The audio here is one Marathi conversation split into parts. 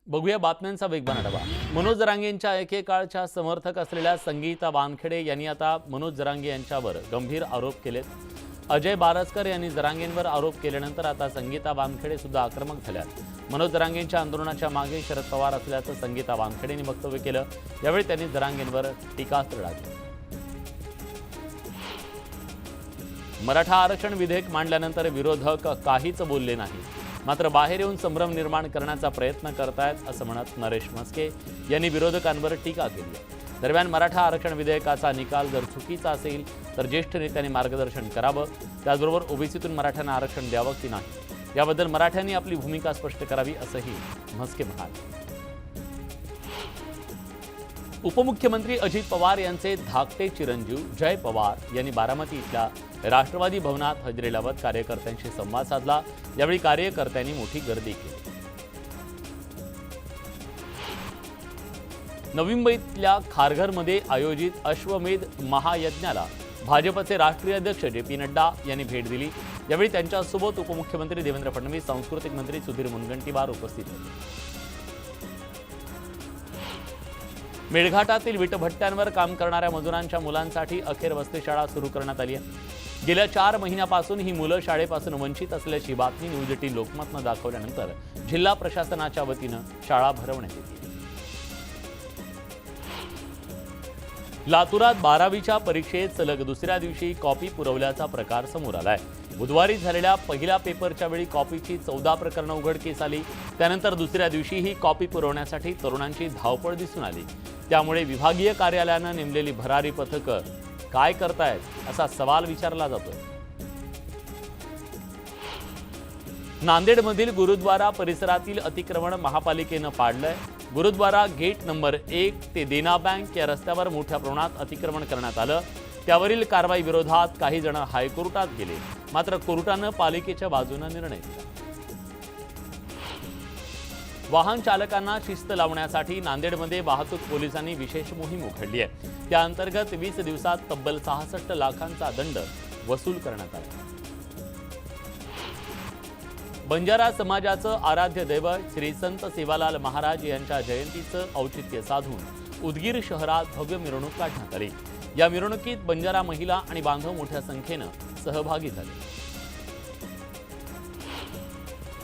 बघूया बातम्यांचा वेगवान आढावा। मनोज जरांगेंच्या एकेकाळच्या समर्थक असलेल्या संगीता वानखेडे यांनी आता मनोज जरांगे यांच्यावर गंभीर आरोप केलेत। अजय बारसकर यांनी जरांगेंवर आरोप केल्यानंतर आता संगीता वानखेडे सुद्धा आक्रमक झाल्यात। मनोज जरांगेंच्या आंदोलनाच्या मागे शरद पवार असल्याचं संगीता वानखेडेंनी वक्तव्य केलं। यावेळी त्यांनी जरांगेंवर टीकास्त्र डागलं। मराठा आरक्षण विधेयक मांडल्यानंतर विरोधक काहीच बोलले नाही, मात्र बाहेर येऊन संभ्रम निर्माण करण्याचा प्रयत्न करतायत असं म्हणत नरेश म्हस्के यांनी विरोधकांवर टीका केली। दरम्यान मराठा आरक्षण विधेयकाचा निकाल जर चुकीचा असेल तर ज्येष्ठ नेत्यांनी मार्गदर्शन करावं, त्याचबरोबर ओबीसीतून मराठ्यांना आरक्षण द्यावं की नाही याबद्दल मराठ्यांनी आपली भूमिका स्पष्ट करावी असंही म्हस्के म्हणाले। उपमुख्यमंत्री अजित पवार यांचे धाकटे चिरंजीव जय पवार यांनी बारामती इथल्या राष्ट्रवादी भवनात हजेरी लावत कार्यकर्त्यांशी संवाद साधला। यावेळी कार्यकर्त्यांनी मोठी गर्दी केली। नवी मुंबईतल्या खारघरमध्ये आयोजित अश्वमेध महायज्ञाला भाजपचे राष्ट्रीय अध्यक्ष जे.पी. नड्डा यांनी भेट दिली। यावेळी त्यांच्यासोबत उपमुख्यमंत्री देवेंद्र फडणवीस, सांस्कृतिक मंत्री सुधीर मुनगंटीवार उपस्थित होते। मेळघाटातील विटभट्ट्यांवर काम करणाऱ्या मजुरांच्या मुलांसाठी अखेर वसतिशाळा सुरू करण्यात आली आहे। गेल्या 4 महिन्यापासून ही मुलं शाळेपासून वंचित असल्याची बातमी न्यूज 18 लोकमतनं दाखवल्यानंतर जिल्हा प्रशासनाच्या वतीनं शाळा भरवण्यात येते। लातूरात 12वीच्या परीक्षेत सलग दुसऱ्या दिवशी कॉपी पुरवल्याचा प्रकार समोर आलाय। बुधवारी झालेल्या पहिल्या पेपरच्या वेळी कॉपीची 14 प्रकरणं उघडकीस आली। त्यानंतर दुसऱ्या दिवशीही कॉपी पुरवण्यासाठी तरुणांची धावपळ दिसून आली। त्यामुळे विभागीय कार्यालयानं नेमलेली भरारी पथकं काय करतायत असा सवाल विचारला जातोय। नांदेडमधील गुरुद्वारा परिसरातील अतिक्रमण महापालिकेनं पाडलंय। गुरुद्वारा गेट नंबर 1 ते देना बँक या रस्त्यावर मोठ्या प्रमाणात अतिक्रमण करण्यात आलं। त्यावरील कारवाई विरोधात काही जण हायकोर्टात गेले, मात्र कोर्टानं पालिकेच्या बाजूने निर्णय दिला। वाहन चालकांना शिस्त लावण्यासाठी नांदेडमध्ये वाहतूक पोलिसांनी विशेष मोहीम उघडली आहे। त्या अंतर्गत 20 दिवसात तब्बल 66 लाखांचा दंड वसूल करण्यात आला। बंजारा समाजाचं आराध्य दैवत श्री संत सेवालाल महाराज यांच्या जयंतीचं औचित्य साधून उदगीर शहरात भव्य मिरवणूक काढण्यात आली। या मिरवणुकीत बंजारा महिला आणि बांधव मोठ्या संख्येनं सहभागी झाले।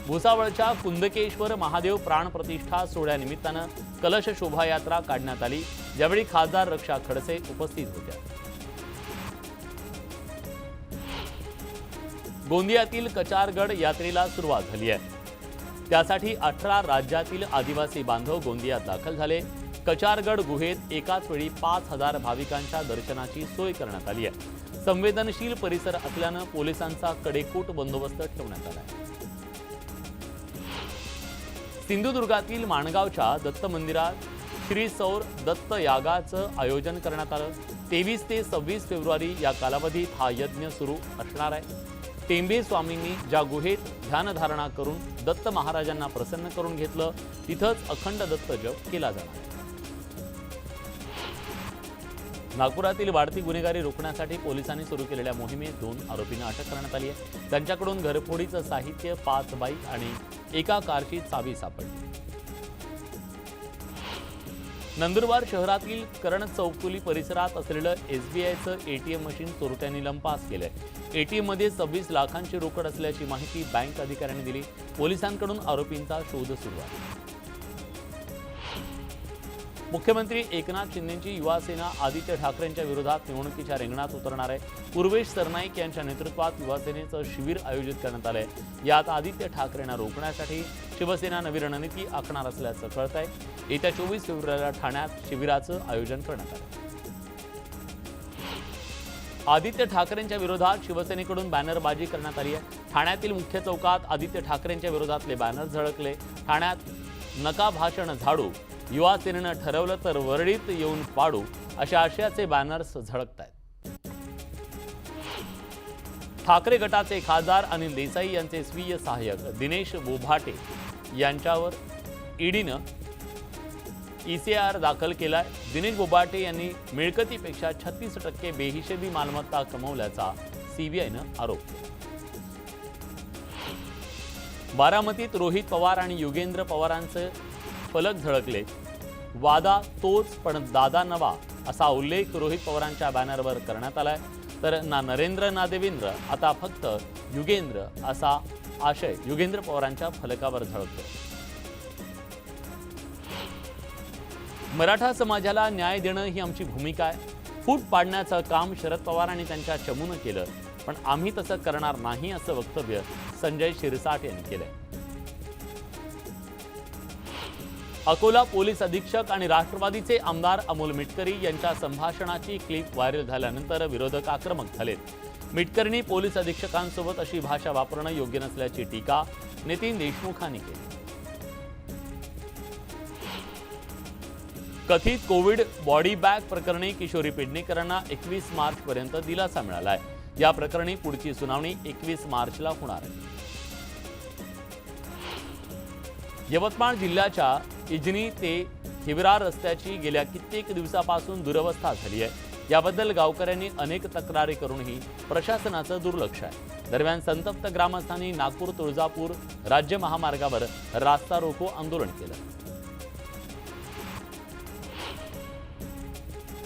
भुसावळच्या कुंदकेश्वर महादेव प्राण प्रतिष्ठा सोहळ्यानिमित्तानं कलश शोभायात्रा काढण्यात आली। यावेळी खासदार रक्षा खडसे उपस्थित होत्या। गोंदियातील कचारगड यात्रेला सुरुवात झाली आहे। त्यासाठी 18 राज्यातील आदिवासी बांधव गोंदियात दाखल झाले। कचारगड गुहेत एकाच वेळी 5000 भाविकांच्या दर्शनाची सोय करण्यात आली आहे। संवेदनशील परिसर असल्यानं पोलिसांचा कडेकोट बंदोबस्त ठेवण्यात आला आहे। सिंधुदुर्गातील माणगावच्या दत्त मंदिरात श्री सौर दत्त यागाचं आयोजन करण्यात आलं। 23 ते 26 फेब्रुवारी या कालावधीत हा यज्ञ सुरू असणार आहे। टेंबे स्वामींनी ज्या गुहेत ध्यानधारणा करून दत्त महाराजांना प्रसन्न करून घेतलं, तिथंच अखंड दत्त जप केला जाणार आहे। नागपुरातील वाढती गुन्हेगारी रोखण्यासाठी पोलिसांनी सुरू केलेल्या मोहिमेत 2 आरोपींना अटक करण्यात आली आहे। त्यांच्याकडून घरफोडीचं साहित्य, 5 बाईक आणि एका कारची चावी सापडली। नंदुरबार शहरातील करण चौफुली परिसरात असलेलं एसबीआयचं एटीएम मशीन चोरट्यांनी लंपास केलंय। एटीएम मध्ये 26 लाखांची रोकड असल्याची माहिती बँक अधिकाऱ्यांनी दिली। पोलिसांकडून आरोपींचा शोध सुरू आहे। मुख्यमंत्री एकनाथ शिंदेंची युवा सेना आदित्य ठाकरेंच्या विरोधात निवडणुकीच्या रिंगणात उतरणार आहे। पूर्वेश सरनाईक यांच्या नेतृत्वात युवा सेनेचं शिबिर आयोजित करण्यात आलंय। यात आदित्य ठाकरेंना रोखण्यासाठी शिवसेना नवी रणनीती आखणार असल्याचं कळतंय। येत्या 24 फेब्रुवारीला ठाण्यात शिबिराचं आयोजन करण्यात आलं। आदित्य ठाकरेंच्या विरोधात शिवसेनेकडून बॅनरबाजी करण्यात आली आहे। ठाण्यातील मुख्य चौकात आदित्य ठाकरेंच्या विरोधातले बॅनर झळकले। ठाण्यात नका भाषण झाडू, युवा सेनेनं ठरवलं तर वरळीत येऊन पाडू अशा आशयाचे बॅनर्स झळकतायत। ठाकरे गटाचे खासदार अनिल देसाई यांचे स्वीय सहाय्यक दिनेश बोभाटे यांच्यावर ईडीनं ईसीआर दाखल केलाय। दिनेश बोभाटे यांनी मिळकतीपेक्षा 36% बेहिशेबी मालमत्ता कमवल्याचा सीबीआयनं आरोप केला। बारामतीत रोहित पवार आणि युगेंद्र पवारांचं फलक झळकले. वादा तोच पण दादा नवा असा उल्लेख रोहित पवारांच्या बॅनरवर करण्यात आलाय. तर ना नरेंद्र ना देवेंद्र, आता फक्त युगेंद्र असा आशय युगेंद्र पवारांच्या फलकावर झळकतो. मराठा समाजाला न्याय देणं ही आमची भूमिका आहे. फूट पाडण्याचं काम शरद पवार आणि त्यांच्या चमूनं केलं, पण आम्ही तसं करणार नाही असं वक्तव्य संजय शिरसाट यांनी केलंय. अकोला पोलीस अधीक्षक आणि राष्ट्रवादीचे आमदार अमोल मिटकरी यांच्या संभाषणाची क्लिप व्हायरल झाल्यानंतर विरोधक आक्रमक झालेत. मिटकरींनी पोलीस अधीक्षकांसोबत अशी भाषा वापरणं योग्य नसल्याची टीका नितीन देशमुखांनी केली. कथित कोविड बॉडी बॅग प्रकरणी किशोरी पेडणेकरांना 21 मार्चपर्यंत दिलासा मिळाला आहे. या प्रकरणी पुढची सुनावणी 21 मार्चला होणार आहे. यवतमाळ जिल्ह्याच्या इजनी ते हिवरा रस्त्याची गेल्या कित्येक दिवसापासून दुरवस्था झाली आहे. याबद्दल गावकऱ्यांनी अनेक तक्रारी करूनही प्रशासनाचं दुर्लक्ष आहे. दरम्यान संतप्त ग्रामस्थांनी नागपूर तुळजापूर राज्य महामार्गावर रास्ता रोको आंदोलन केलं.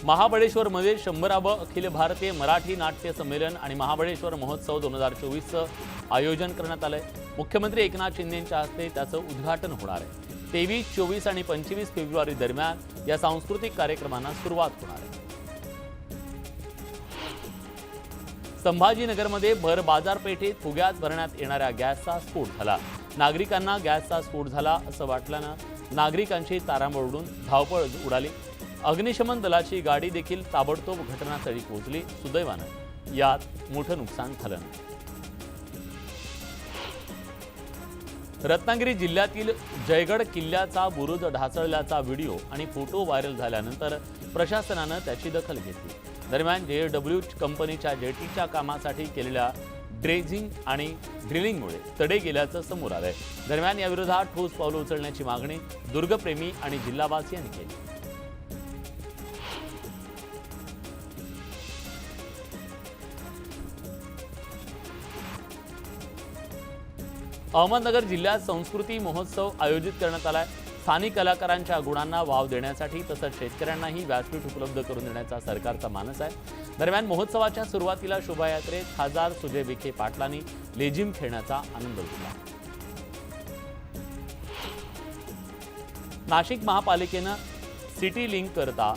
महाबळेश्वरमध्ये 100वे अखिल भारतीय मराठी नाट्य संमेलन आणि महाबळेश्वर महोत्सव 2024चं आयोजन करण्यात आलंय. मुख्यमंत्री एकनाथ शिंदेंच्या हस्ते त्याचं उद्घाटन होणार आहे. 23, 24 आणि 25 फेब्रुवारी दरम्यान या सांस्कृतिक कार्यक्रमांना सुरुवात होणार आहे. संभाजीनगरमध्ये भर बाजारपेठेत फुग्यात भरण्यात येणाऱ्या गॅसचा स्फोट झाला. नागरिकांना गॅसचा स्फोट झाला असं वाटल्यानं नागरिकांची तारांबळ उडून धावपळ उडाली. अग्निशमन दलाची गाडी देखील ताबडतोब घटनास्थळी पोहोचली. सुदैवानं यात मोठं नुकसान झालं नाही. रत्नागिरी जिल्ह्यातील जयगड किल्ल्याचा बुरुज ढासळल्याचा व्हिडिओ आणि फोटो व्हायरल झाल्यानंतर प्रशासनानं त्याची दखल घेतली. दरम्यान JW कंपनीच्या जेटीच्या कामासाठी केलेल्या ड्रेजिंग आणि ड्रिलिंगमुळे तडे गेल्याचं समोर आलंय. दरम्यान याविरोधात ठोस पावलं उचलण्याची मागणी दुर्गप्रेमी आणि जिल्हावासियांनी केली. अहमदनगर जिल्ह्यात संस्कृती महोत्सव आयोजित करण्यात आलाय. स्थानिक कलाकारांच्या गुणांना वाव देण्यासाठी तसंच शेतकऱ्यांनाही व्यासपीठ उपलब्ध करून देण्याचा सरकारचा मानस आहे. दरम्यान महोत्सवाच्या सुरुवातीला शोभायात्रेत खासदार सुजय विखे पाटलांनी लेझिम खेळण्याचा आनंद लुटला. नाशिक महापालिकेनं सिटी लिंक करता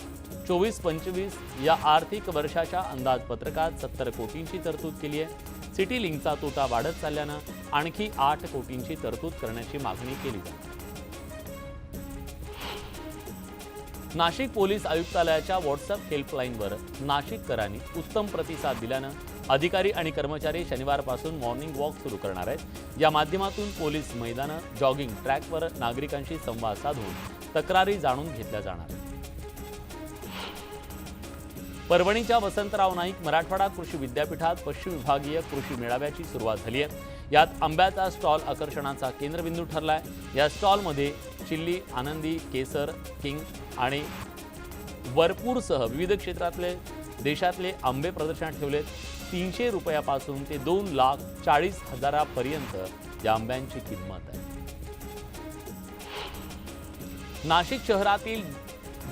24-25 या आर्थिक वर्षाच्या अंदाजपत्रकात 70 कोटींची तरतूद केली आहे. सिटी लिंकचा तोटा वाढत चालल्यानं आणखी 8 कोटींची तरतूद करण्याची मागणी केली जाते. नाशिक पोलीस आयुक्तालयाच्या व्हॉट्सअप हेल्पलाईनवर नाशिककरांनी उत्तम प्रतिसाद दिल्यानं अधिकारी आणि कर्मचारी शनिवारपासून मॉर्निंग वॉक सुरू करणार आहेत. या माध्यमातून पोलीस मैदानं, जॉगिंग ट्रॅकवर नागरिकांशी संवाद साधून तक्रारी जाणून घेतल्या जाणार. परभणीच्या वसंतराव नाईक मराठवाडा कृषी विद्यापीठात पश्चिम विभागीय कृषी मेळाव्याची सुरुवात झाली आहे. यात आंब्याचा स्टॉल आकर्षणाचा केंद्रबिंदू ठरलाय. या स्टॉलमध्ये चिल्ली, आनंदी, केसर, किंग आणि वरपूरसह विविध क्षेत्रातले देशातले आंबे प्रदर्शनात ठेवलेत. 300 रुपयापासून ते 2,40,000 पर्यंत या आंब्यांची किंमत आहे. नाशिक शहरातील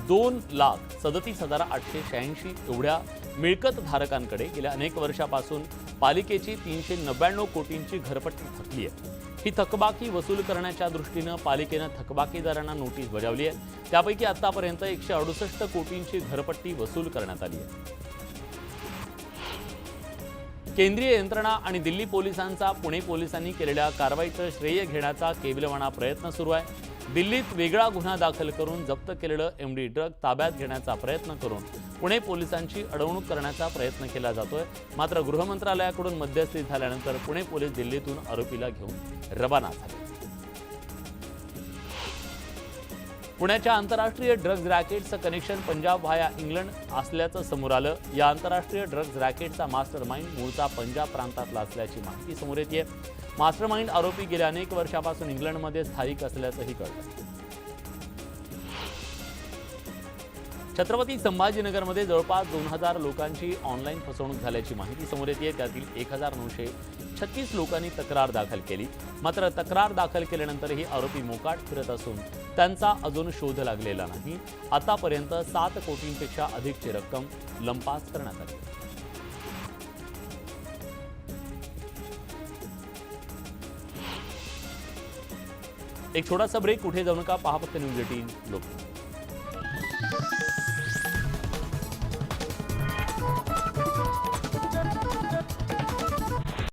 2,37,886 एवढ्या मिळकत धारकांकडे गेल्या अनेक वर्षापासून पालिकेची 399 कोटींची घरपट्टी थकली आहे. ही थकबाकी वसूल करण्याच्या दृष्टीनं पालिकेनं थकबाकीदारांना नोटीस बजावली आहे. त्यापैकी आतापर्यंत 168 कोटींची घरपट्टी वसूल करण्यात आली आहे. केंद्रीय यंत्रणा आणि दिल्ली पोलिसांचा पुणे पोलिसांनी केलेल्या कारवाईचं श्रेय घेण्याचा केविलवाणा प्रयत्न सुरू आहे. दिल्लीत वेगळा गुन्हा दाखल करून जप्त केलेलं MD ड्रग ताब्यात घेण्याचा प्रयत्न करून पुणे पोलिसांची अडवणूक करण्याचा प्रयत्न केला जातोय. मात्र गृह मंत्रालयाकडून मध्यस्थी झाल्यानंतर पुणे पोलीस दिल्लीतून आरोपीला घेऊन रवाना झाले. पुण्याच्या आंतरराष्ट्रीय ड्रग्ज रॅकेटचं कनेक्शन पंजाब व्हाया इंग्लंड असल्याचं समोर आलं. या आंतरराष्ट्रीय ड्रग्ज रॅकेटचा मास्टर माइंड मूळचा पंजाब प्रांतातला असल्याची माहिती समोर येते. मास्टर माइंड आरोपी गेल्या अनेक वर्षापासून इंग्लंडमध्ये स्थायिक असल्याचंही कळतं. छत्रपती संभाजीनगरमध्ये जवळपास 2000 लोकांची ऑनलाईन फसवणूक झाल्याची माहिती समोर येते. त्यातील 1936 लोकांनी तक्रार दाखल केली. मात्र तक्रार दाखल केल्यानंतरही आरोपी मोकाट फिरत असून त्यांचा अजून शोध लागलेला नाही. आतापर्यंत 7 कोटींपेक्षा अधिकची रक्कम लंपास करण्यात आली. एक छोटासा ब्रेक, कुठे जाऊ नका, पहा फक्त न्यूज 18 लोक.